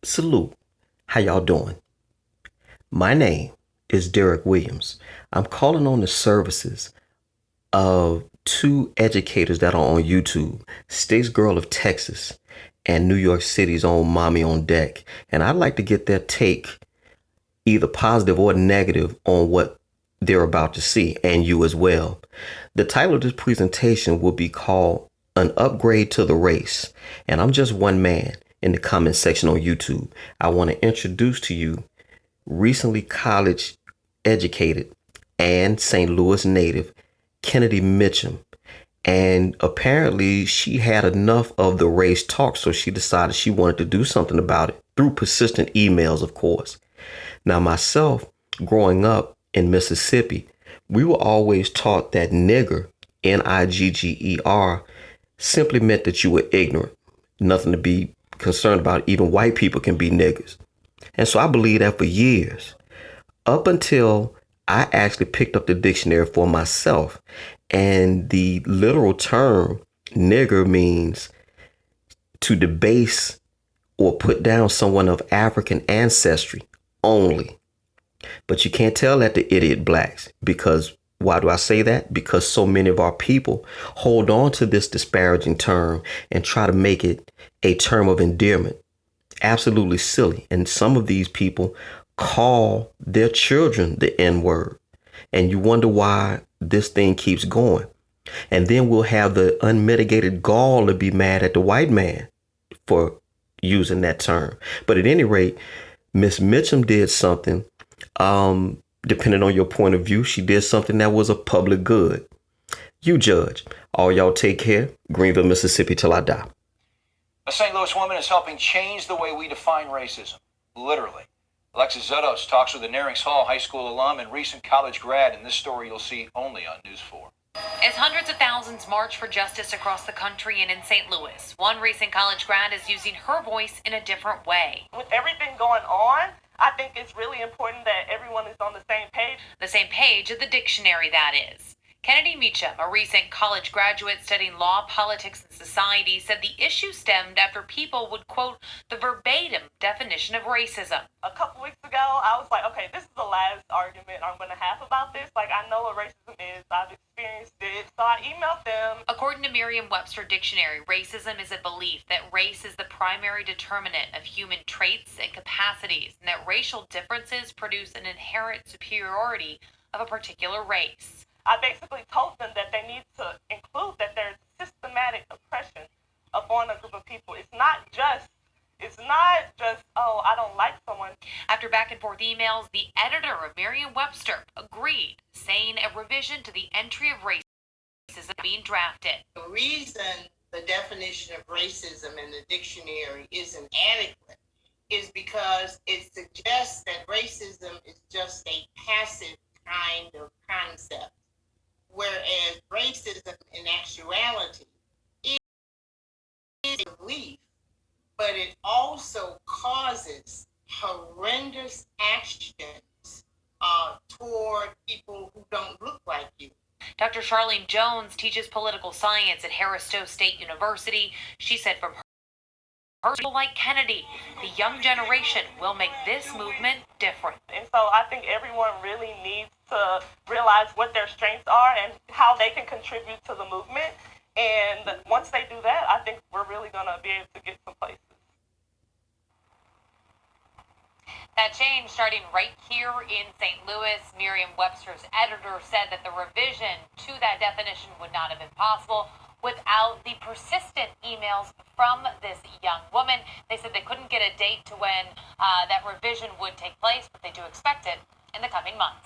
Salute. How y'all doing? My name is DerrickCWilliams. I'm calling on the services of two educators that are on YouTube, Stiggsgirl of Texas and New York City's own Mommy on Deck. And I'd like to get their take, either positive or negative, on what they're about to see, and you as well. The title of this presentation will be called An Upgrade to the Race. And I'm just one man in the comment section on YouTube. I want to introduce to you recently college educated and St. Louis native Kennedy Mitchum. And apparently she had enough of the race talk, so she decided she wanted to do something about it through persistent emails, of course. Now, myself, growing up in Mississippi, we were always taught that nigger, Nigger, simply meant that you were ignorant. Nothing to be concerned about. Even white people can be niggers. And so I believed that for years, up until I actually picked up the dictionary for myself. And the literal term nigger means to debase or put down someone of African ancestry only. But you can't tell that to idiot blacks, because why do I say that? Because so many of our people hold on to this disparaging term and try to make it a term of endearment. Absolutely silly. And some of these people call their children the N-word. And you wonder why this thing keeps going. And then we'll have the unmitigated gall to be mad at the white man for using that term. But at any rate, Miss Mitchum did something, depending on your point of view, she did something that was a public good. You judge. All y'all take care. Greenville, Mississippi till I die. A St. Louis woman is helping change the way we define racism, literally. ALEXIS ZOTOS talks with a Nerrings Hall High School alum and recent college grad, and this story you'll see only on News 4. As hundreds of thousands march for justice across the country and in St. Louis, one recent college grad is using her voice in a different way. With everything going on, I think it's really important that everyone is on the same page. The same page of the dictionary, that is. Kennedy Mitchum, a recent college graduate studying law, politics, and society, said the issue stemmed after people would quote the verbatim definition of racism. A couple weeks ago, I was like, okay, this is the last argument I'm going to have about this. Like, I know what racism is. I've experienced it. So I emailed them. According to MERRIAM-WEBSTER dictionary, racism is a belief that race is the primary determinant of human traits and capacities, and that racial differences produce an inherent superiority of a particular race. I basically told them that they need to include that there's systematic oppression upon a group of people. It's not just, oh, I don't like someone. After back and forth emails, the editor of MERRIAM-WEBSTER agreed, saying a revision to the entry of racism is being drafted. The reason the definition of racism in the dictionary isn't adequate is because it suggests that racism is just a passive kind of concept, whereas racism in actuality is a belief, but it also causes horrendous actions toward people who don't look like you. Dr. Charlene Jones teaches political science at Harris-Stowe State University. She said from her people like Kennedy, the young generation will make this movement different. And so I think everyone really needs to realize what their strengths are and how they can contribute to the movement. And once they do that, I think we're really going to be able to get some places. That change starting right here in St. Louis. MERRIAM-WEBSTER's editor said that the revision to that definition would not have been possible without the persistent emails from this young woman. They said they couldn't get a date to when that revision would take place, but they do expect it in the coming months.